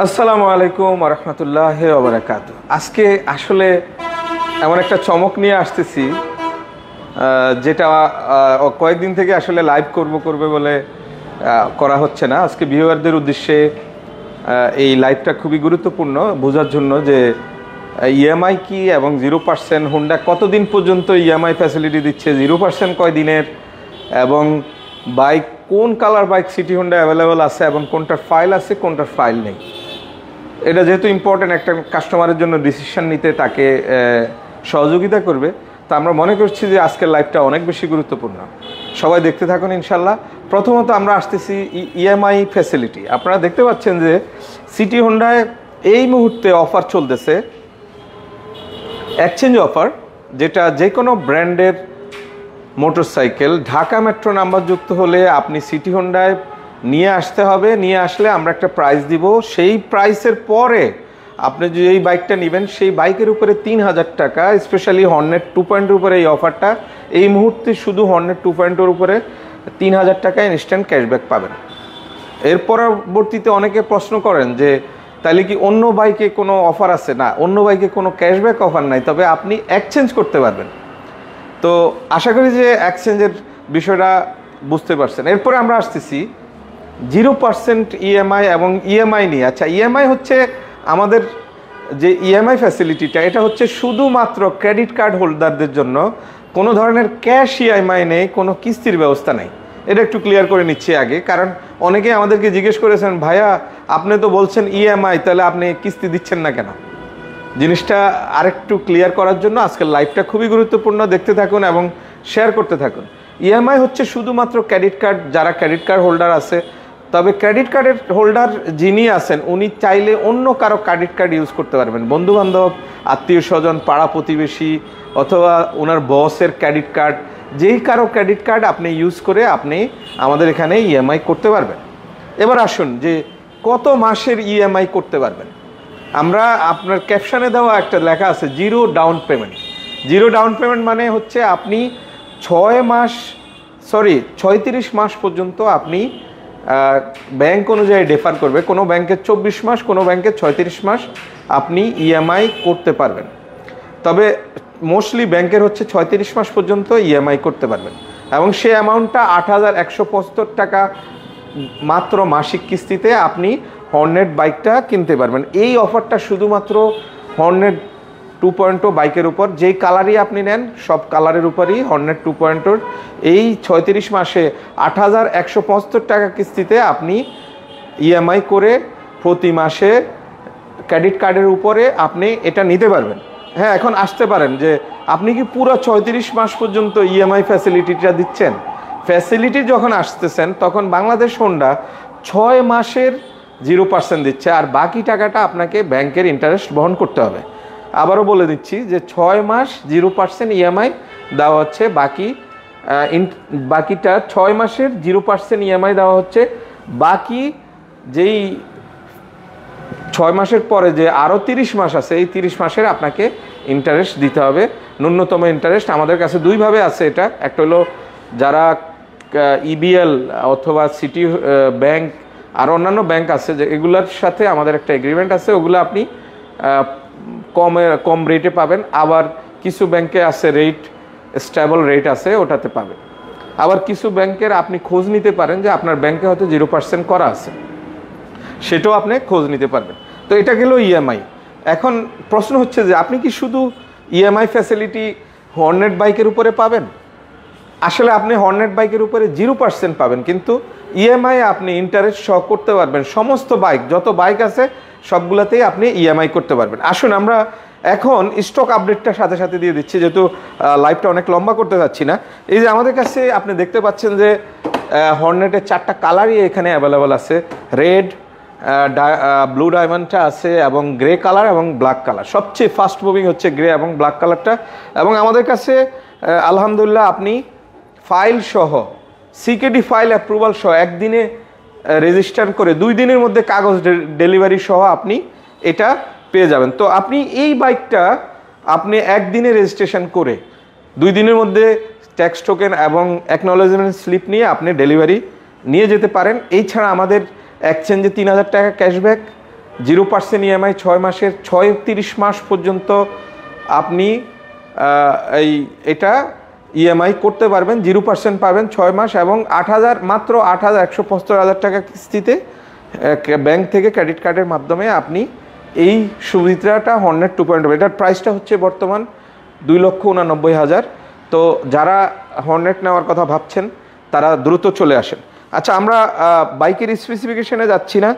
আসসালামু আলাইকুম ওয়া রাহমাতুল্লাহি ওয়া বারাকাতুহু। আজকে আসলে এমন একটা চমক নিয়ে আসতেছি যেটা কয়েকদিন থেকে আসলে লাইভ করব বলে করা হচ্ছে না। আজকে ভিউয়ারদের উদ্দেশ্যে এই লাইভটা খুবই গুরুত্বপূর্ণ বোঝার জন্য যে ইএমআই কি এবং 0% হোন্ডা কতদিন পর্যন্ত ইএমআই ফ্যাসিলিটি দিচ্ছে, 0% কয় দিনের, এবং বাইক কোন colour bike city Honda available আছে এবং কোনটার ফাইল আছে কোনটার ফাইল নেই। এটা যেহেতু ইম্পর্টেন্ট একটা কাস্টমারের জন্য ডিসিশন নিতে তাকে সহযোগিতা করবে, তা আমরা মনে করছি যে আজকের লাইভটা অনেক বেশি গুরুত্বপূর্ণ। সবাই দেখতে থাকুন ইনশাল্লাহ। প্রথমত আমরা আসতেছি ইএমআই ফ্যাসিলিটি। আপনারা দেখতে পাচ্ছেন যে সিটি হোন্ডায় এই মুহূর্তে অফার চলতেছে, এক্সচেঞ্জ অফার, যেটা যে কোনো ব্র্যান্ডের মোটরসাইকেল ঢাকা মেট্রো নাম্বার যুক্ত হলে আপনি সিটি হোন্ডায় নিয়ে আসতে হবে। নিয়ে আসলে আমরা একটা প্রাইস দিব, সেই প্রাইসের পরে আপনি যে এই বাইকটা নেবেন সেই বাইকের উপরে 3000 টাকা, স্পেশালি হর্নেট 2.0 উপরে এই অফারটা এই মুহূর্তে শুধু হর্নেট 2.0 উপরে 3000 টাকা ইনস্ট্যান্ট ক্যাশব্যাক পাবেন। এর পরবর্তীতে অনেকে প্রশ্ন করেন যে তাহলে কি অন্য বাইকে কোনো অফার আছে? না, অন্য বাইকে কোনো ক্যাশব্যাক অফার নাই, তবে আপনি এক্সচেঞ্জ করতে পারবেন। তো আশা করি যে এক্সচেঞ্জের বিষয়টা বুঝতে পারছেন। এরপরে আমরা আসতেছি 0% ইএমআই এবং ইএমআই নিয়ে। আচ্ছা, ইএমআই হচ্ছে আমাদের যে ইএমআই ফ্যাসিলিটিটা, এটা হচ্ছে শুধুমাত্র ক্রেডিট কার্ড হোল্ডারদের জন্য। কোনো ধরনের ক্যাশ ইএমআই নেই, কোনো কিস্তির ব্যবস্থা নেই। এটা একটু ক্লিয়ার করে নিচ্ছি আগে, কারণ অনেকে আমাদেরকে জিজ্ঞেস করেছেন, ভাইয়া আপনি তো বলছেন ইএমআই, তাহলে আপনি কিস্তি দিচ্ছেন না কেন? জিনিসটা আরেকটু ক্লিয়ার করার জন্য আজকের লাইভটা খুবই গুরুত্বপূর্ণ। দেখতে থাকুন এবং শেয়ার করতে থাকুন। ইএমআই হচ্ছে শুধুমাত্র ক্রেডিট কার্ড, যারা ক্রেডিট কার্ড হোল্ডার আছে। তবে ক্রেডিট কার্ডের হোল্ডার যিনি আছেন উনি চাইলে অন্য কারো ক্রেডিট কার্ড ইউজ করতে পারবেন, বন্ধুবান্ধব, আত্মীয় স্বজন, পাড়া প্রতিবেশী, অথবা ওনার বসের ক্রেডিট কার্ড, যেই কারো ক্রেডিট কার্ড আপনি ইউজ করে আপনি আমাদের এখানে ইএমআই করতে পারবেন। এবার আসুন যে কত মাসের ইএমআই করতে পারবেন। আমরা আপনার ক্যাপশনে দেওয়া একটা লেখা আছে zero down payment. Zero down payment মানে হচ্ছে আপনি 36 মাস পর্যন্ত আপনি ব্যাংক অনুযায়ী ডেফার করবে। কোনো ব্যাংকে 24 মাস, কোনো ব্যাংকে 36 মাস আপনি ইএমআই করতে পারবেন। তবে মোস্টলি ব্যাংকের হচ্ছে 36 মাস পর্যন্ত ইএমআই করতে পারবেন, এবং সেই অ্যামাউন্টটা 8175 টাকা মাত্র মাসিক কিস্তিতে আপনি হর্নেট বাইকটা কিনতে পারবেন। এই অফারটা শুধুমাত্র হর্নেট 2.0 বাইকের উপর, যেই কালারই আপনি নেন সব কালারের উপরই হর্নেট 2.0 এই 36 মাসে 8175 টাকা কিস্তিতে আপনি ইএমআই করে প্রতি মাসে ক্রেডিট কার্ডের উপরে আপনি এটা নিতে পারবেন। হ্যাঁ, এখন আসতে পারেন যে আপনি কি পুরো 36 মাস পর্যন্ত ইএমআই ফ্যাসিলিটিটা দিচ্ছেন? ফ্যাসিলিটি যখন আসতেছেন তখন বাংলাদেশ হোন্ডা 6 মাসের 0% দিচ্ছে, আর বাকি টাকাটা আপনাকে ব্যাংকের ইন্টারেস্ট বহন করতে হবে। আবারও বলে দিচ্ছি যে 6 মাস 0% ইএমআই দেওয়া হচ্ছে, বাকিটা 6 মাসের 0% ইএমআই দেওয়া হচ্ছে। বাকি যেই 6 মাসের পরে যে আরও 30 মাস আছে, এই 30 মাসের আপনাকে ইন্টারেস্ট দিতে হবে। ন্যূনতম ইন্টারেস্ট আমাদের কাছে দুইভাবে আছে এটা। একটা হলো যারা ইবিএল অথবা সিটি ব্যাংক আর অন্যান্য ব্যাংক আছে, যে এগুলোর সাথে আমাদের একটা এগ্রিমেন্ট আছে, ওগুলো আপনি কম রেটে পাবেন। আবার কিছু ব্যাংকে আছে রেট, স্টেবল রেট আছে, ওটাতে পাবেন। আবার কিছু ব্যাংকের আপনি খোঁজ নিতে পারেন যে আপনার ব্যাংকে হয়তো 0% করা আছে, সেটাও আপনি খোঁজ নিতে পারবেন। তো এটা গেল ইএমআই। এখন প্রশ্ন হচ্ছে যে আপনি কি শুধু ইএমআই ফ্যাসিলিটি হর্নেট বাইকের উপরে পাবেন? আসলে আপনি হর্নেট বাইকের উপরে 0% পাবেন, কিন্তু ইএমআই আপনি ইন্টারেস্ট সহ করতে পারবেন। সমস্ত বাইক, যত বাইক আছে সবগুলোতেই আপনি ইএমআই করতে পারবেন। আসুন আমরা এখন স্টক আপডেটটা সাথে সাথে দিয়ে দিচ্ছি, যেহেতু লাইভটা অনেক লম্বা করতে যাচ্ছি না। এই যে আমাদের কাছে আপনি দেখতে পাচ্ছেন যে হর্নেটের 4টা কালারই এখানে অ্যাভেলেবেল আছে। রেড, ব্লু ডায়মন্ডটা আছে, এবং গ্রে কালার এবং ব্ল্যাক কালার। সবচেয়ে ফাস্ট মুভিং হচ্ছে গ্রে এবং ব্ল্যাক কালারটা। এবং আমাদের কাছে আলহামদুলিল্লাহ আপনি ফাইল সহ, সিকেডি ফাইল অ্যাপ্রুভাল সহ একদিনে রেজিস্টার করে 2 দিনের মধ্যে কাগজ ডেলিভারি সহ আপনি এটা পেয়ে যাবেন। তো আপনি এই বাইকটা আপনি একদিনে রেজিস্ট্রেশন করে 2 দিনের মধ্যে ট্যাক্স টোকেন এবং অ্যাকনোলেজমেন্ট স্লিপ নিয়ে আপনি ডেলিভারি নিয়ে যেতে পারেন। এই ছাড়া আমাদের এক্সচেঞ্জে 3000 টাকা ক্যাশব্যাক 0% EMI 6 মাসের 36 মাস পর্যন্ত আপনি এটা ইএমআই করতে পারবেন, 0% পাবেন 6 মাস এবং মাত্র 8,175,000 টাকা কিস্তিতে ব্যাংক থেকে ক্রেডিট কার্ডের মাধ্যমে আপনি এই সুবিধাটা হর্নেট 2.0 এটার প্রাইসটা হচ্ছে বর্তমান 2,89,000। তো যারা হর্নেট নেওয়ার কথা ভাবছেন তারা দ্রুত চলে আসেন। আচ্ছা, আমরা বাইকের স্পেসিফিকেশনে যাচ্ছি না,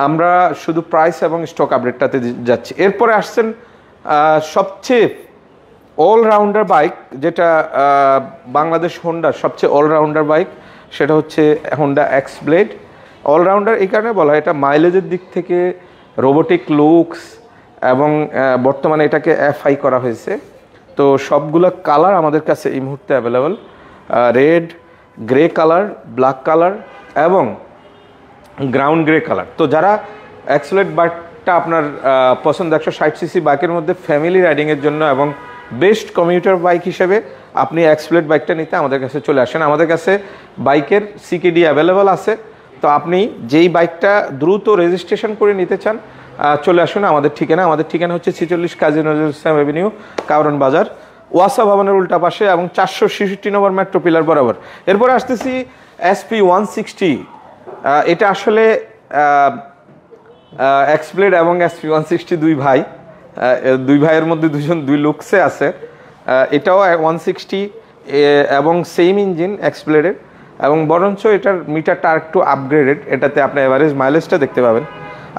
আমরা শুধু প্রাইস এবং স্টক আপডেটটাতে যাচ্ছি। এরপরে আসছেন সবচেয়ে অলরাউন্ডার বাইক, যেটা বাংলাদেশ হোন্ডার সবচেয়ে অলরাউন্ডার বাইক, সেটা হচ্ছে হোন্ডা এক্স ব্লেড। অলরাউন্ডার এই কারণে বলা হয়, এটা মাইলেজের দিক থেকে, রোবোটিক লুকস এবং বর্তমানে এটাকে FI করা হয়েছে। তো সবগুলো কালার আমাদের কাছে এই মুহূর্তে available, red, grey colour, black colour এবং গ্রাউন্ড গ্রে কালার। তো যারা এক্সেলেট বাইকটা আপনার পছন্দ, 160cc বাইকের মধ্যে ফ্যামিলি রাইডিংয়ের জন্য এবং বেস্ট কমিউটার বাইক হিসেবে আপনি এক্সপ্লেট বাইকটা নিতে আমাদের কাছে চলে আসেন। আমাদের কাছে বাইকের CKD অ্যাভেলেবল আছে। তো আপনি যেই বাইকটা দ্রুত রেজিস্ট্রেশন করে নিতে চান চলে আসুন আমাদের ঠিকানা হচ্ছে 46 কাজী নজরুল ইসলাম এভিনিউ, কারওয়ান বাজার, ওয়াসা ভবনের উল্টা পাশে এবং 466 নম্বর মেট্রো পিলার বরাবর। এরপর আসতেছি SP160। এটা আসলে এক্সপ্লেড এবং SP160 দুই ভাইয়ের মধ্যে দুই লুকসে আছে। এটাও 160 এবং সেম ইঞ্জিন এক্সপ্লেডের, এবং বরঞ্চ এটার মিটারটা একটু আপগ্রেডেড। এটাতে আপনি এভারেজ মাইলেজটা দেখতে পাবেন,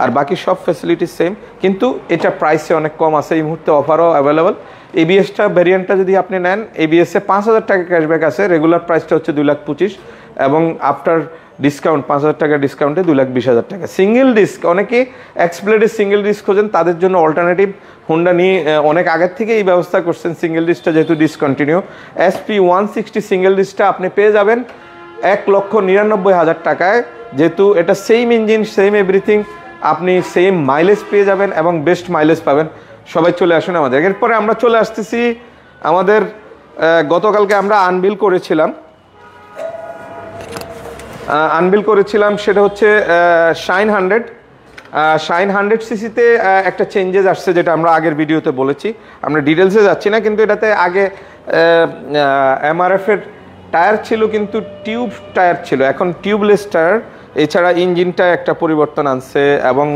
আর বাকি সব ফ্যাসিলিটি সেম, কিন্তু এটা প্রাইসে অনেক কম আছে। এই মুহূর্তে অফারও অ্যাভেলেবল। ABS-টা ভ্যারিয়েন্টটা যদি আপনি নেন, ABS-এ 5,000 টাকা ক্যাশব্যাক আছে। রেগুলার প্রাইসটা হচ্ছে 2,25,000 এবং আফটার ডিসকাউন্ট 5,000 টাকা ডিসকাউন্টে 2,20,000 টাকা। সিঙ্গেল ডিস্ক, অনেকে এক্সপ্লেডের সিঙ্গেল ডিস্ক খোঁজেন, তাদের জন্য অল্টারনেটিভ হোন্ডা নিয়ে অনেক আগের থেকে এই ব্যবস্থা করছেন। সিঙ্গেল ডিস্কটা যেহেতু ডিসকন্টিনিউ, SP160 সিঙ্গেল ডিস্কটা আপনি পেয়ে যাবেন 1,99,000 টাকায়। যেহেতু এটা সেম ইঞ্জিন, সেম এভরিথিং, আপনি সেম মাইলেজ পেয়ে যাবেন এবং বেস্ট মাইলেজ পাবেন। সবাই চলে আসুন আমাদের। এরপরে আমরা চলে আসতেছি আমাদের গতকালকে আমরা আনবিল করেছিলাম, সেটা হচ্ছে শাইন 100cc-তে একটা চেঞ্জেস আসছে, যেটা আমরা আগের ভিডিওতে বলেছি। আমরা ডিটেলসে যাচ্ছি না, কিন্তু এটাতে আগে MRF-এর টায়ার ছিল, কিন্তু টিউব টায়ার ছিল, এখন টিউবলেস টায়ার। এছাড়া ইঞ্জিনটা একটা পরিবর্তন আনছে এবং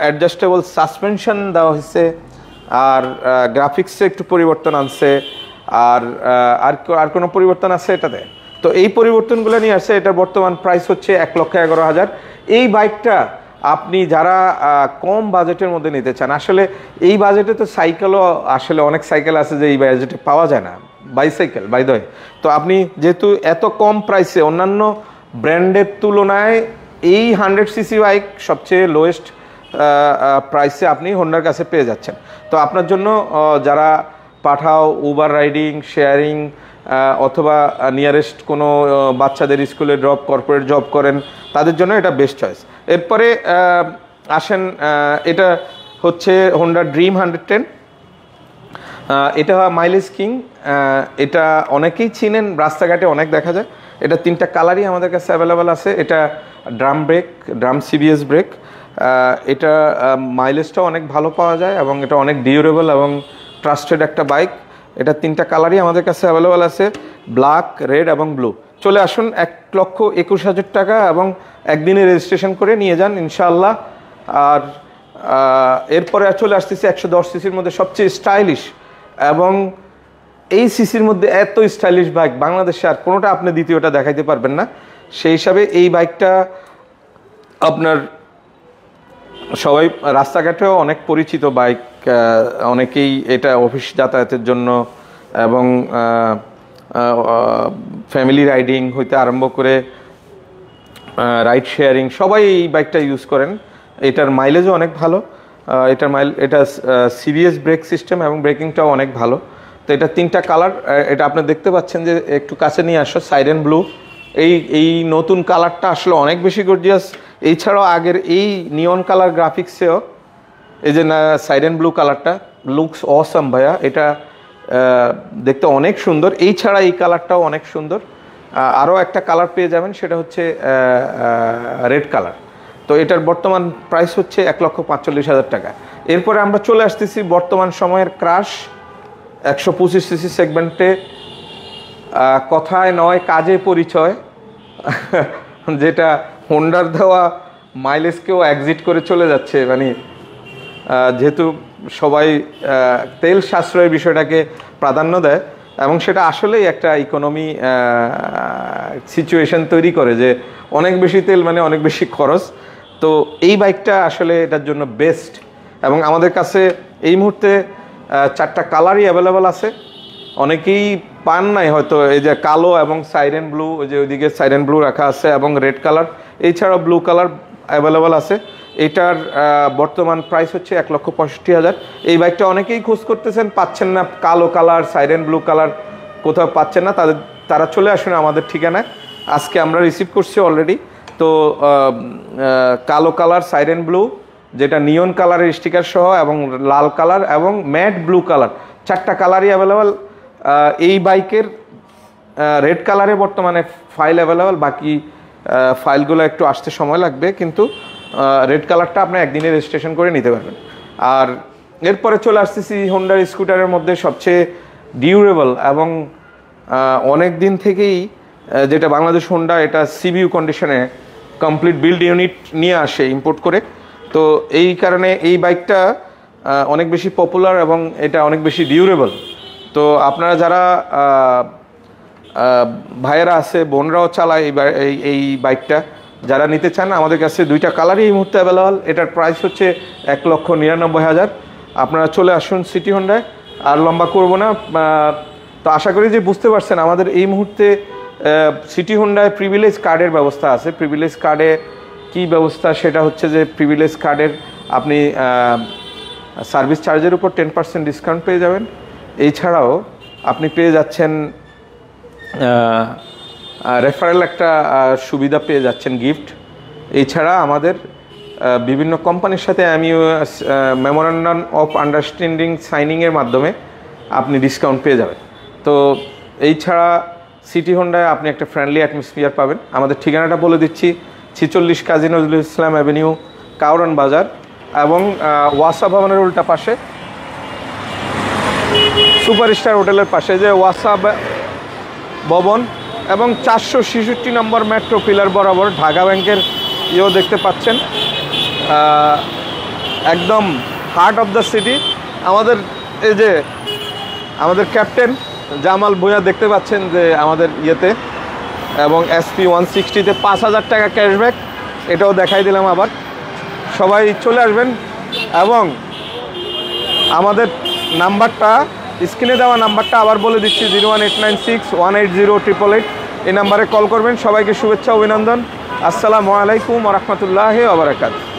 অ্যাডজাস্টেবল সাসপেনশন দেওয়া হয়েছে, আর গ্রাফিক্সে একটু পরিবর্তন আনছে, আর কোনো পরিবর্তন আছে এটাতে। তো এই পরিবর্তনগুলো নিয়ে আসছে। এটার বর্তমান প্রাইস হচ্ছে 1,11,000। এই বাইকটা আপনি যারা কম বাজেটের মধ্যে নিতে চান, আসলে এই বাজেটে তো সাইকেলও, আসলে অনেক সাইকেল আছে যে এই বাজেটে পাওয়া যায় না, বাইসাইকেল বাই দ্য ওয়ে। তো আপনি যেহেতু এত কম প্রাইসে, অন্যান্য ব্র্যান্ডের তুলনায় এই 100cc বাইক সবচেয়ে লোয়েস্ট প্রাইসে আপনি হোন্ডার কাছে পেয়ে যাচ্ছেন। তো আপনার জন্য যারা পাঠাও, উবার রাইডিং, শেয়ারিং অথবা নিয়ারেস্ট কোনো বাচ্চাদের স্কুলে ড্রপ, কর্পোরেট জব করেন, তাদের জন্য এটা বেস্ট চয়েস। এরপরে আসেন, এটা হচ্ছে হোন্ডা ড্রিম 110। এটা মাইলেজ কিং, এটা অনেকেই চিনেন, রাস্তাঘাটে অনেক দেখা যায়। এটা 3টা কালারই আমাদের কাছে অ্যাভেলেবেল আছে। এটা ড্রাম CBS ব্রেক। এটা মাইলেজটাও অনেক ভালো পাওয়া যায় এবং এটা অনেক ডিউরেবল এবং ট্রাস্টেড একটা বাইক। এটা 3টা কালারই আমাদের কাছে অ্যাভেলেবেল আছে, ব্ল্যাক, রেড এবং ব্লু। চলে আসুন, 1,21,000 টাকা এবং একদিনে রেজিস্ট্রেশন করে নিয়ে যান ইনশাআল্লাহ। আর এরপরে চলে আসতেছি 110cc-র মধ্যে সবচেয়ে স্টাইলিশ, এবং এই সিসির মধ্যে এত স্টাইলিশ বাইক বাংলাদেশে আর কোনোটা আপনি দ্বিতীয়টা দেখাইতে পারবেন না। সেই হিসাবে এই বাইকটা আপনার সবাই, রাস্তাঘাটেও অনেক পরিচিত বাইক, অনেকেই এটা অফিস যাতায়াতের জন্য এবং ফ্যামিলি রাইডিং হইতে আরম্ভ করে রাইড শেয়ারিং সবাই এই বাইকটা ইউজ করেন। এটার মাইলেজও অনেক ভালো। এটা CBS ব্রেক সিস্টেম এবং ব্রেকিংটাও অনেক ভালো। তো এটা 3টা কালার, এটা আপনি দেখতে পাচ্ছেন যে একটু কাছে নিয়ে আসো, সাইরেন ব্লু। এই নতুন কালারটা আসলে অনেক বেশি গর্জিয়াস। এছাড়াও আগের এই নিয়ন কালার গ্রাফিক্সেও এই যে সাইরেন ব্লু কালারটা লুকস অসাম ভাইয়া, এটা দেখতে অনেক সুন্দর। এই ছাড়া এই কালারটাও অনেক সুন্দর। আরও একটা কালার পেয়ে যাবেন, সেটা হচ্ছে রেড কালার। তো এটার বর্তমান প্রাইস হচ্ছে 1,45,000 টাকা। এরপরে আমরা চলে আসতেছি বর্তমান সময়ের ক্রাশ 125 সিসি সেগমেন্টে, কথায় নয় কাজে পরিচয়, যেটা হোন্ডার দেওয়া মাইলেজকেও এক্সিট করে চলে যাচ্ছে। মানে যেহেতু সবাই তেল সাশ্রয়ের বিষয়টাকে প্রাধান্য দেয় এবং সেটা আসলেই একটা ইকোনমি সিচুয়েশন তৈরি করে যে অনেক বেশি তেল মানে অনেক বেশি খরচ। তো এই বাইকটা আসলে এটার জন্য বেস্ট এবং আমাদের কাছে এই মুহূর্তে 4টা কালারই অ্যাভেলেবেল আছে। অনেকেই পান নাই হয়তো, এই যে কালো এবং সাইরেন ব্লু, ওই যে ওইদিকে সাইরেন ব্লু রাখা আছে এবং রেড কালার, এছাড়াও ব্লু কালার অ্যাভেলেবেল আছে। এটার বর্তমান প্রাইস হচ্ছে 1,65,000। এই বাইকটা অনেকেই খোঁজ করতেছেন, পাচ্ছেন না, কালো কালার সাইরেন ব্লু কালার কোথাও পাচ্ছেন না, তারা চলে আসুন আমাদের ঠিকানায়। আজকে আমরা রিসিভ করছি অলরেডি। তো কালো কালার সাইরেন ব্লু, যেটা নিয়ন কালারের স্টিকার সহ, এবং লাল কালার এবং ম্যাট ব্লু কালার, 4টা কালারই অ্যাভেলেবেল। এই বাইকের রেড কালারে বর্তমানে ফাইল অ্যাভেলেবেল, বাকি ফাইলগুলো একটু আসতে সময় লাগবে, কিন্তু রেড কালারটা আপনি একদিনে রেজিস্ট্রেশন করে নিতে পারবেন। আর এরপরে চলে আসতেছি হোন্ডার স্কুটারের মধ্যে সবচেয়ে ডিউরেবল এবং অনেক দিন থেকেই যেটা বাংলাদেশ হোন্ডা এটা সিবিইউ কন্ডিশনে কমপ্লিট বিল্ড ইউনিট নিয়ে আসে ইম্পোর্ট করে। তো এই কারণে এই বাইকটা অনেক বেশি পপুলার এবং এটা অনেক বেশি ডিউরেবল। তো আপনারা যারা ভাইয়েরা আছে, বোনরাও চালায় এই বাইকটা, যারা নিতে চান আমাদের কাছে 2টা কালারই এই মুহূর্তে অ্যাভেলেবল। এটার প্রাইস হচ্ছে 1,99,000। আপনারা চলে আসুন সিটি হোন্ডায়। আর লম্বা করবো না, তো আশা করি যে বুঝতে পারছেন আমাদের এই মুহূর্তে সিটি হোন্ডায় প্রিভিলেজ কার্ডের ব্যবস্থা আছে। প্রিভিলেজ কার্ডে কী ব্যবস্থা, সেটা হচ্ছে যে প্রিভিলেজ কার্ডের আপনি সার্ভিস চার্জের উপর 10% ডিসকাউন্ট পেয়ে যাবেন। এছাড়াও আপনি পেয়ে যাচ্ছেন রেফারেল একটা সুবিধা পেয়ে যাচ্ছেন, গিফট। এছাড়া আমাদের বিভিন্ন কোম্পানির সাথে মেমোরান্ডাম অফ আন্ডারস্ট্যান্ডিং সাইনিংয়ের মাধ্যমে আপনি ডিসকাউন্ট পেয়ে যাবেন। তো এই ছাড়া সিটি হোন্ডায় আপনি একটা ফ্রেন্ডলি অ্যাটমসফিয়ার পাবেন। আমাদের ঠিকানাটা বলে দিচ্ছি, 46 কাজী নজরুল ইসলাম অ্যাভিনিউ, কাউরান বাজার, এবং ওয়াসা ভবনের উল্টা পাশে সুপারস্টার হোটেলের পাশে যে ওয়াসা ভবন, এবং 466 নম্বর মেট্রো পিলার বরাবর ঢাকা ব্যাংকের ইয়েও দেখতে পাচ্ছেন, একদম হার্ট অফ দ্য সিটি। আমাদের এই যে আমাদের ক্যাপ্টেন জামাল ভুঁইয়া দেখতে পাচ্ছেন যে আমাদের ইয়েতে, এবং SP 160-তে 5,000 টাকা ক্যাশব্যাক, এটাও দেখাই দিলাম। আবার সবাই চলে আসবেন এবং আমাদের নাম্বারটা, স্ক্রিনে দেওয়া নাম্বারটা আবার বলে দিচ্ছি, 01896-180-888। এই নাম্বারে কল করবেন। সবাইকে শুভেচ্ছা, অভিনন্দন। আসসালামু আলাইকুম ওয়া রাহমাতুল্লাহি ওয়া বারাকাতুহু।